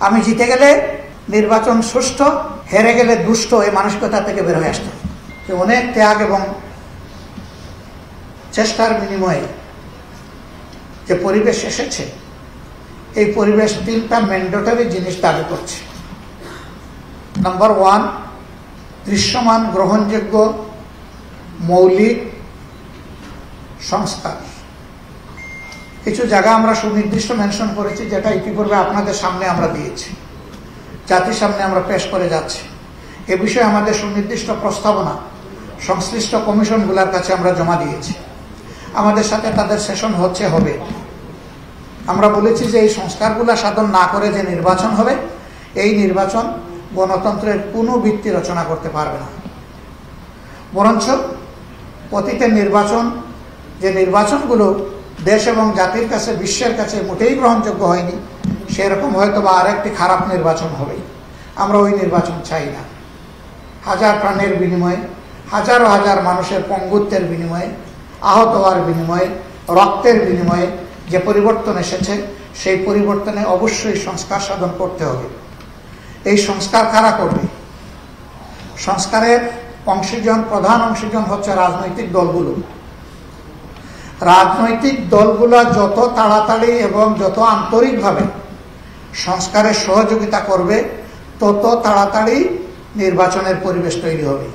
আমি জিতে গেলে নির্বাচন সুষ্ঠু, হেরে গেলে দুষ্ট, এই মানসিকতা থেকে বের হয়ে আসতে হবে। অনেক ত্যাগ এবং চেষ্টার বিনিময়ে যে পরিবেশ এসেছে, এই পরিবেশ 3টা ম্যান্ডেটরি জিনিস দাবি করছে। নাম্বার 1, দৃশ্যমান গ্রহণযোগ্য মৌলিক সংস্কার। কিছু জায়গা আমরা সুনির্দিষ্ট মেনশন করেছি, যেটা ইতিপূর্বে আপনাদের সামনে আমরা দিয়েছি, জাতির সামনে আমরা পেশ করে যাচ্ছি। এ বিষয়ে আমাদের সুনির্দিষ্ট প্রস্তাবনা সংশ্লিষ্ট কমিশনগুলোর কাছে আমরা জমা দিয়েছি। আমাদের সাথে তাদের সেশন হবে। আমরা বলেছি যে এই সংস্কারগুলো সাধন না করে যে নির্বাচন হবে, এই নির্বাচন গণতন্ত্রের কোনো ভিত্তি রচনা করতে পারবে না। বরঞ্চ অতীতের নির্বাচন, যে নির্বাচনগুলো দেশ এবং জাতির কাছে, বিশ্বের কাছে মোটেই গ্রহণযোগ্য হয়নি, সেরকম হয়তো বা আরেকটি খারাপ নির্বাচন হবে। আমরা ওই নির্বাচন চাই না। হাজার প্রাণের বিনিময়ে, হাজার হাজার মানুষের পঙ্গুত্বের বিনিময়ে, আহত হওয়ার বিনিময়ে, রক্তের বিনিময়ে যে পরিবর্তন এসেছে, সেই পরিবর্তনে অবশ্যই সংস্কার সাধন করতে হবে। এই সংস্কার কারা করবে? সংস্কারের প্রধান অংশীজন হচ্ছে রাজনৈতিক দলগুলো। রাজনৈতিক দলগুলো যত তাড়াতাড়ি এবং যত আন্তরিকভাবে সংস্কারের সহযোগিতা করবে, তত তাড়াতাড়ি নির্বাচনের পরিবেশ তৈরি হবে।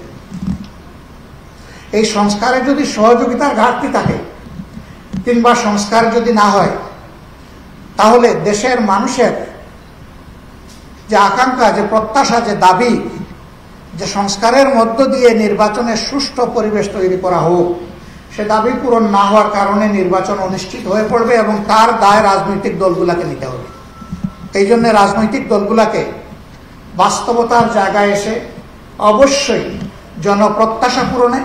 এই সংস্কারে যদি সহযোগিতার ঘাটতি থাকে কিংবা সংস্কার যদি না হয়, তাহলে দেশের মানুষের যে আকাঙ্ক্ষা, যে প্রত্যাশা, যে দাবি, যে সংস্কারের মধ্য দিয়ে নির্বাচনের সুষ্ঠু পরিবেশ তৈরি করা হোক, সে দাবি পূরণ না হওয়ার কারণে নির্বাচন অনিশ্চিত হয়ে পড়বে এবং তার দায় রাজনৈতিক দলগুলোকে নিতে হবে। এই জন্য রাজনৈতিক দলগুলোকে বাস্তবতার জায়গায় এসে অবশ্যই জনপ্রত্যাশা পূরণে,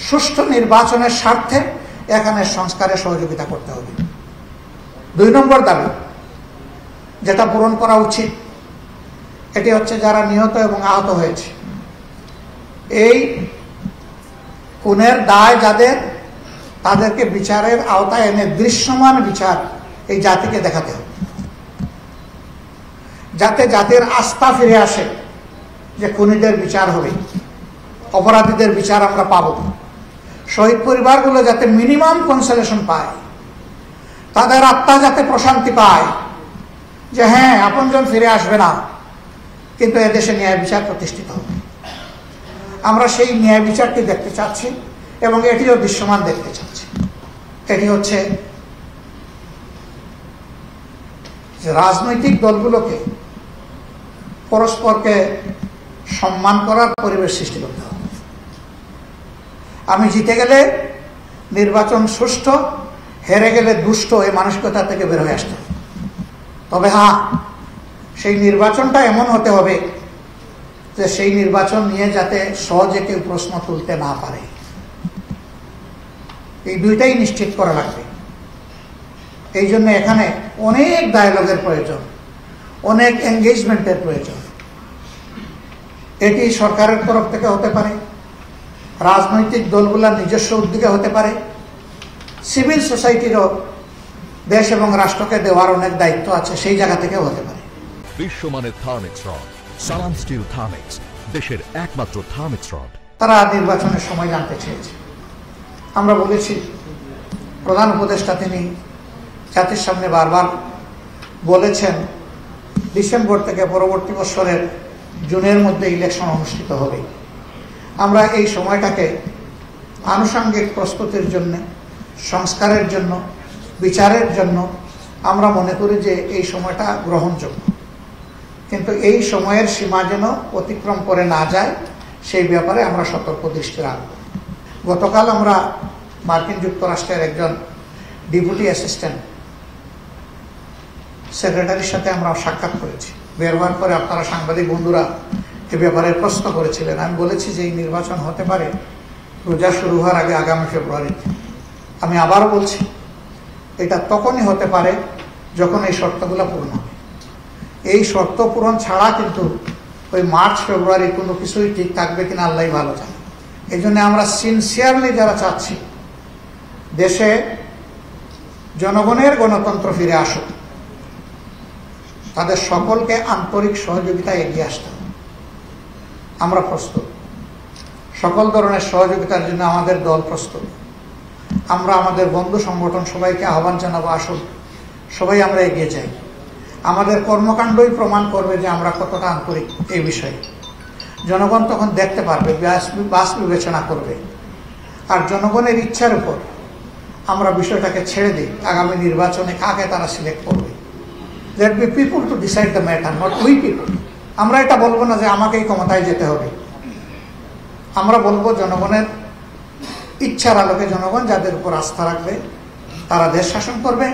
সুষ্ঠু নির্বাচনের স্বার্থে এখানে সংস্কারে সহযোগিতা করতে হবে। 2 নম্বর দাবি যেটা পূরণ করা উচিত, এটি হচ্ছে যারা নিহত এবং আহত হয়েছে, এই খুনের দায় যাদের, তাদেরকে বিচারের আওতায় এনে দৃশ্যমান বিচার এই জাতিকে দেখাতে হবে, যাতে জাতির আস্থা ফিরে আসে যে খুনিদের বিচার হবে, অপরাধীদের বিচার আমরা পাব। শহীদ পরিবারগুলো যাতে মিনিমাম কনসোলেশন পায়, তাদের আত্মা যাতে প্রশান্তি পায় যে হ্যাঁ, আপনজন ফিরে আসবে না, কিন্তু এদেশে ন্যায় বিচার প্রতিষ্ঠিত হবে। আমরা সেই ন্যায় বিচারটি দেখতে চাচ্ছি এবং এটিও দৃশ্যমান দেখতে চাচ্ছি। এটি হচ্ছে যে রাজনৈতিক দলগুলোকে পরস্পরকে সম্মান করার পরিবেশ সৃষ্টি করতে হবে। আমি জিতে গেলে নির্বাচন সুষ্ঠু, হেরে গেলে দুষ্ট, এই মানসিকতা থেকে বের হয়ে আসতে হবে। তবে হ্যাঁ, সেই নির্বাচনটা এমন হতে হবে যে সেই নির্বাচন নিয়ে যাতে সহজে কেউ প্রশ্ন তুলতে না পারে। এই দুইটাই নিশ্চিত করা লাগবে। এই জন্য এখানে অনেক ডায়ালগের প্রয়োজন, অনেক এঙ্গেজমেন্টের প্রয়োজন। এটি সরকারের তরফ থেকে হতে পারে, রাজনৈতিক দলগুলোর নিজস্ব উদ্যোগে হতে পারে, সিভিল সোসাইটিরও দেশ এবং রাষ্ট্রকে দেওয়ার অনেক দায়িত্ব আছে, সেই জায়গা থেকেও হতে পারে। বিশ্বমানের থার্মিক্স রড, সালাম স্টিল থার্মিক্স, দেশের একমাত্র থার্মিক্স রড। তারা নির্বাচনের সময় জানতে চেয়েছে। আমরা বলেছি, প্রধান উপদেষ্টা তিনি জাতির সামনে বারবার বলেছেন ডিসেম্বর থেকে পরবর্তী বছরের জুনের মধ্যে ইলেকশন অনুষ্ঠিত হবে। আমরা এই সময়টাকে আনুষঙ্গিক প্রস্তুতির জন্য, সংস্কারের জন্য, বিচারের জন্য আমরা মনে করি যে এই সময়টা গ্রহণযোগ্য। কিন্তু এই সময়ের সীমা যেন অতিক্রম করে না যায়, সেই ব্যাপারে আমরা সতর্ক দৃষ্টি রাখব। গতকাল আমরা মার্কিন যুক্তরাষ্ট্রের একজন ডেপুটি অ্যাসিস্ট্যান্ট সেক্রেটারির সাথে আমরা সাক্ষাৎ করেছি। বের হওয়ার পরে আপনারা সাংবাদিক বন্ধুরা এ ব্যাপারে প্রশ্ন করেছিলেন। আমি বলেছি যে এই নির্বাচন হতে পারে রোজা শুরু হওয়ার আগে, আগামী ফেব্রুয়ারিতে। আমি আবারও বলছি, এটা তখনই হতে পারে যখন এই শর্তগুলো পূরণ হবে। এই শর্ত পূরণ ছাড়া কিন্তু ওই মার্চ ফেব্রুয়ারি কোনো কিছুই ঠিক থাকবে কিনা আল্লাহই ভালো জানে। এই জন্য আমরা সিনসিয়ারলি যারা চাচ্ছি দেশে জনগণের গণতন্ত্র ফিরে আসুক, তাদের সকলকে আন্তরিক সহযোগিতা এগিয়ে আসতে হবে। আমরা প্রস্তুত, সকল ধরনের সহযোগিতার জন্য আমাদের দল প্রস্তুত। আমরা আমাদের বন্ধু সংগঠন সবাইকে আহ্বান জানাবো, আসুন সবাই আমরা এগিয়ে যাই। আমাদের কর্মকাণ্ডই প্রমাণ করবে যে আমরা কতটা আন্তরিক এই বিষয়ে। জনগণ তখন দেখতে পারবে, বাস বিবেচনা করবে। আর জনগণের ইচ্ছার উপর আমরা বিষয়টাকে ছেড়ে দিই, আগামী নির্বাচনে কাকে তারা সিলেক্ট করবে। Let be people to decide the matter, not we people. আমরা এটা বলবো না যে আমাকেই ক্ষমতায় যেতে হবে। আমরা বলবো জনগণের ইচ্ছার আলোকে জনগণ যাদের উপর আস্থা রাখবে তারা দেশ শাসন করবে,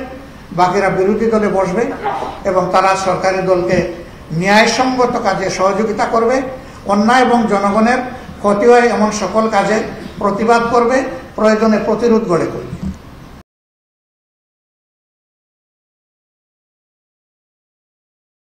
বাকিরা বিরোধী দলে বসবে এবং তারা সরকারি দলকে ন্যায়সঙ্গত কাজে সহযোগিতা করবে, অন্যায় এবং জনগণের ক্ষতি হয় এমন সকল কাজে প্রতিবাদ করবে, প্রয়োজনে প্রতিরোধ গড়ে তুলবে।